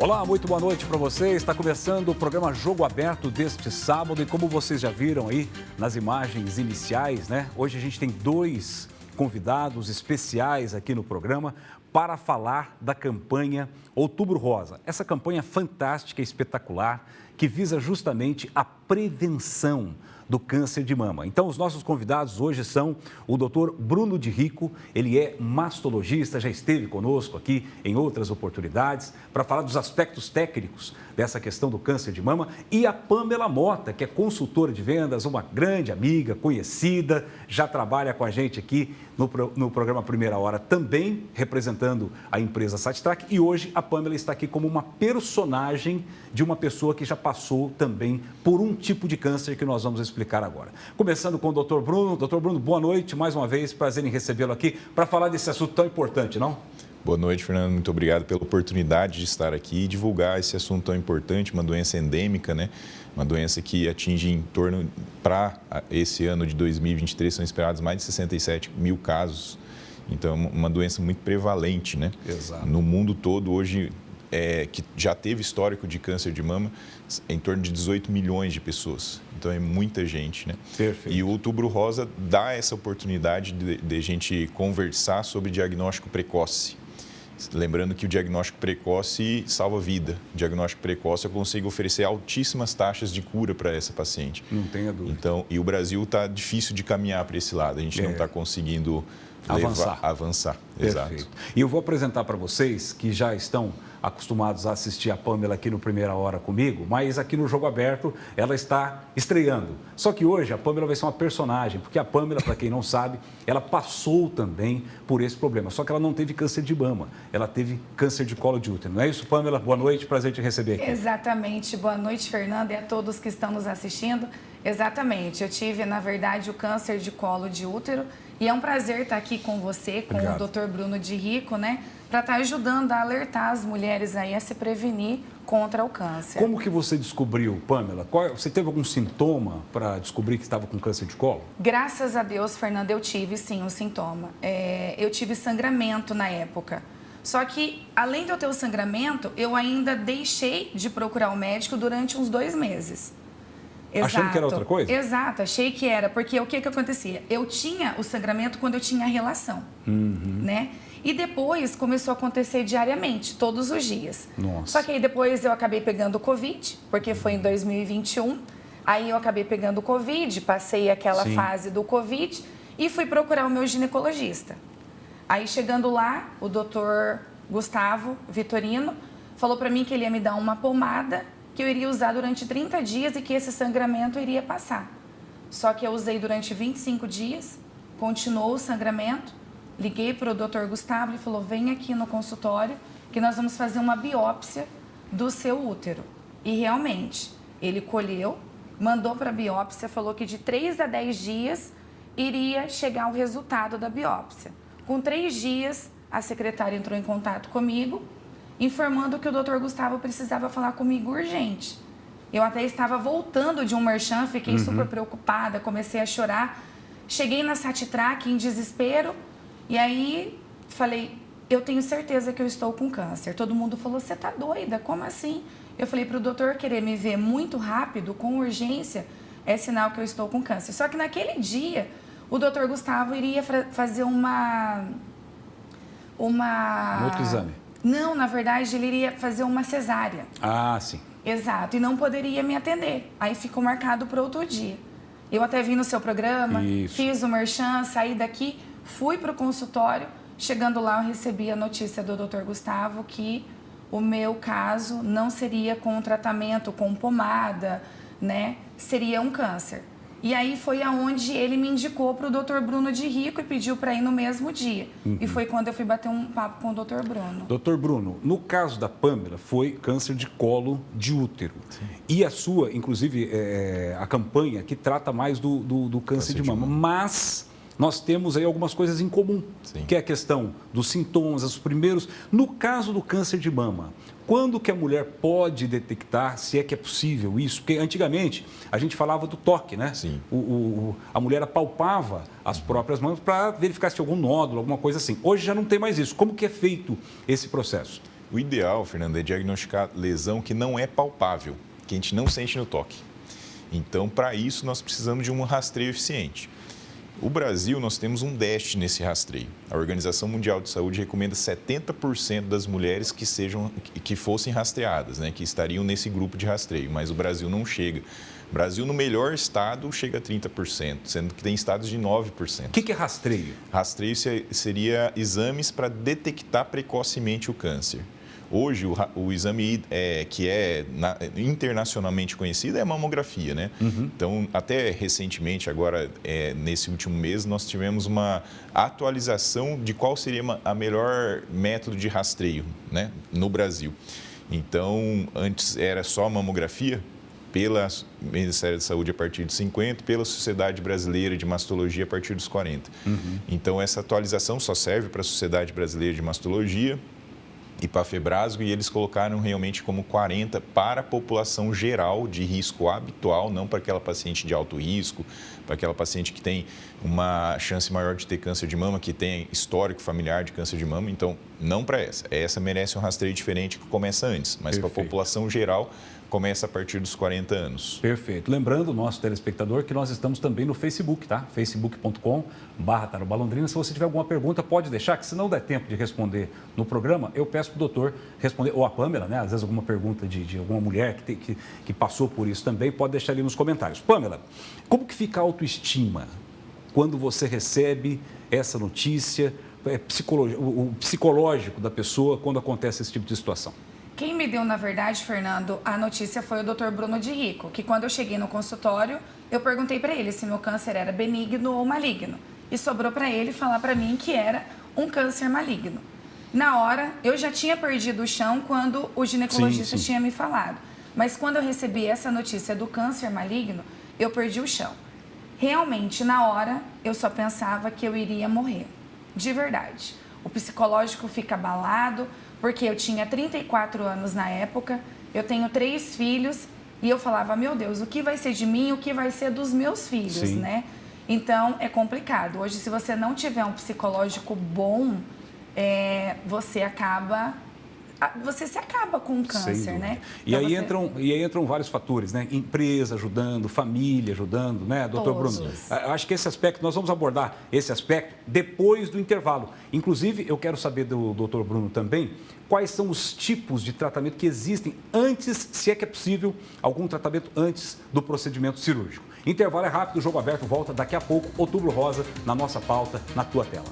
Olá, muito boa noite para você. Está começando o programa Jogo Aberto deste sábado e como vocês já viram aí nas imagens iniciais, né? Hoje a gente tem 2 convidados especiais aqui no programa para falar da campanha Outubro Rosa. Essa campanha fantástica e espetacular que visa justamente a prevenção do câncer de mama. Então, os nossos convidados hoje são o Dr. Bruno de Rico, ele é mastologista, já esteve conosco aqui em outras oportunidades para falar dos aspectos técnicos dessa questão do câncer de mama, e a Pamela Mota, que é consultora de vendas, uma grande amiga, conhecida, já trabalha com a gente aqui no programa Primeira Hora, também representando a empresa Sattrac, e hoje a Pamela está aqui como uma personagem de uma pessoa que já passou também por um tipo de câncer que nós vamos explicar agora. Começando com o Dr. Bruno. Dr. Bruno, boa noite, mais uma vez, prazer em recebê-lo aqui para falar desse assunto tão importante, não? Boa noite, Fernando. Muito obrigado pela oportunidade de estar aqui e divulgar esse assunto tão importante, uma doença endêmica, né? Uma doença que atinge em torno, para esse ano de 2023, são esperados mais de 67 mil casos. Então, é uma doença muito prevalente, né? Exato. No mundo todo, hoje, que já teve histórico de câncer de mama, em torno de 18 milhões de pessoas. Então, é muita gente, né? Perfeito. E o Outubro Rosa dá essa oportunidade de a gente conversar sobre diagnóstico precoce. Lembrando que o diagnóstico precoce salva vida. O diagnóstico precoce eu consigo oferecer altíssimas taxas de cura para essa paciente. Não tenha dúvida. Então, e o Brasil está difícil de caminhar para esse lado. A gente não está conseguindo avançar. Perfeito. Exato. E eu vou apresentar para vocês que já estão acostumados a assistir a Pamela aqui no Primeira Hora comigo, mas aqui no Jogo Aberto ela está estreando. Só que hoje a Pamela vai ser uma personagem, porque a Pamela, para quem não sabe, ela passou também por esse problema. Só que ela não teve câncer de mama, ela teve câncer de colo de útero. Não é isso, Pamela? Boa noite, prazer te receber aqui. Exatamente. Boa noite, Fernando, e a todos que estão nos assistindo. Exatamente. Eu tive, na verdade, o câncer de colo de útero e é um prazer estar aqui com você, com Obrigado. o Dr. Bruno de Rico, né? Para estar ajudando a alertar as mulheres aí a se prevenir contra o câncer. Como que você descobriu, Pamela? Você teve algum sintoma para descobrir que estava com câncer de colo? Graças a Deus, Fernando, eu tive sim um sintoma. Eu tive sangramento na época. Só que, além de eu ter o sangramento, eu ainda deixei de procurar o médico durante uns 2 meses. Exato. Achando que era outra coisa? Exato, achei que era, porque o que acontecia? Eu tinha o sangramento quando eu tinha a relação, né? E depois começou a acontecer diariamente, todos os dias. Nossa. Só que aí depois eu acabei pegando o Covid, porque foi em 2021. Aí eu acabei pegando o Covid, passei aquela fase do Covid e fui procurar o meu ginecologista. Aí chegando lá, o doutor Gustavo Vitorino falou para mim que ele ia me dar uma pomada que eu iria usar durante 30 dias e que esse sangramento iria passar. Só que eu usei durante 25 dias, continuou o sangramento. Liguei para o Dr. Gustavo e falou, vem aqui no consultório que nós vamos fazer uma biópsia do seu útero. E realmente, ele colheu, mandou para a biópsia, falou que de 3 a 10 dias iria chegar o resultado da biópsia. Com 3 dias, a secretária entrou em contato comigo, informando que o Dr. Gustavo precisava falar comigo urgente. Eu até estava voltando de um merchan, fiquei super preocupada, comecei a chorar. Cheguei na Sattrac em desespero e aí falei, eu tenho certeza que eu estou com câncer. Todo mundo falou, você tá doida? Como assim? Eu falei para o doutor querer me ver muito rápido, com urgência, é sinal que eu estou com câncer. Só que naquele dia, o Dr. Gustavo iria fazer Um outro exame? Não, na verdade, ele iria fazer uma cesárea. Ah, sim. Exato, e não poderia me atender. Aí ficou marcado para outro dia. Eu até vim no seu programa, fiz o merchan, saí daqui, fui para o consultório. Chegando lá, eu recebi a notícia do Dr. Gustavo que o meu caso não seria com tratamento, com pomada, né? Seria um câncer. E aí foi aonde ele me indicou para o Dr. Bruno de Rico e pediu para ir no mesmo dia. E foi quando eu fui bater um papo com o Dr. Bruno. Doutor Bruno, no caso da Pamela, foi câncer de colo de útero. Sim. E a sua, inclusive, a campanha que trata mais do câncer de mama. Mas nós temos aí algumas coisas em comum, que é a questão dos sintomas, os primeiros. No caso do câncer de mama, quando que a mulher pode detectar, se é que é possível isso? Porque antigamente a gente falava do toque, né? Sim. A mulher apalpava as próprias mãos para verificar se tinha algum nódulo, alguma coisa assim. Hoje já não tem mais isso. Como que é feito esse processo? O ideal, Fernando, é diagnosticar lesão que não é palpável, que a gente não sente no toque. Então, para isso, nós precisamos de um rastreio eficiente. O Brasil, nós temos um déficit nesse rastreio. A Organização Mundial de Saúde recomenda 70% das mulheres que fossem rastreadas, né, que estariam nesse grupo de rastreio, mas o Brasil não chega. O Brasil, no melhor estado, chega a 30%, sendo que tem estados de 9%. O que é rastreio? Rastreio seria exames para detectar precocemente o câncer. Hoje, o exame que é internacionalmente conhecido é a mamografia, né? Então, até recentemente, agora, nesse último mês, nós tivemos uma atualização de qual seria a melhor método de rastreio, né, no Brasil. Então, antes era só a mamografia, pelo Ministério da Saúde a partir de 50, pela Sociedade Brasileira de Mastologia a partir dos 40. Então, essa atualização só serve para a Sociedade Brasileira de Mastologia e para a Febrasgo, e eles colocaram realmente como 40 para a população geral de risco habitual, não para aquela paciente de alto risco, para aquela paciente que tem uma chance maior de ter câncer de mama, que tem histórico familiar de câncer de mama. Então, não para essa. Essa merece um rastreio diferente que começa antes, mas para a população geral, começa a partir dos 40 anos. Perfeito. Lembrando o nosso telespectador que nós estamos também no Facebook, tá? facebook.com/Tarobá Londrina. Se você tiver alguma pergunta, pode deixar, que se não der tempo de responder no programa, eu peço para o doutor responder, ou a Pâmela, né? Às vezes alguma pergunta de alguma mulher que passou por isso também, pode deixar ali nos comentários. Pâmela, como que fica a autoestima quando você recebe essa notícia, o psicológico da pessoa quando acontece esse tipo de situação? Quem me deu, na verdade, Fernando, a notícia foi o Dr. Bruno de Rico, que quando eu cheguei no consultório, eu perguntei para ele se meu câncer era benigno ou maligno. E sobrou para ele falar para mim que era um câncer maligno. Na hora, eu já tinha perdido o chão quando o ginecologista tinha me falado. Mas quando eu recebi essa notícia do câncer maligno, eu perdi o chão. Realmente, na hora, eu só pensava que eu iria morrer. De verdade. O psicológico fica abalado, porque eu tinha 34 anos na época, eu tenho 3 filhos e eu falava, meu Deus, o que vai ser de mim, o que vai ser dos meus filhos, né? Então, é complicado. Hoje, se você não tiver um psicológico bom, você se acaba com o câncer, né? E aí entram vários fatores, né? Empresa ajudando, família ajudando, né, doutor Bruno? Acho que esse aspecto, nós vamos abordar esse aspecto depois do intervalo. Inclusive, eu quero saber do doutor Bruno também, quais são os tipos de tratamento que existem antes, se é que é possível, algum tratamento antes do procedimento cirúrgico. Intervalo é rápido, o Jogo Aberto volta daqui a pouco, Outubro Rosa, na nossa pauta, na tua tela.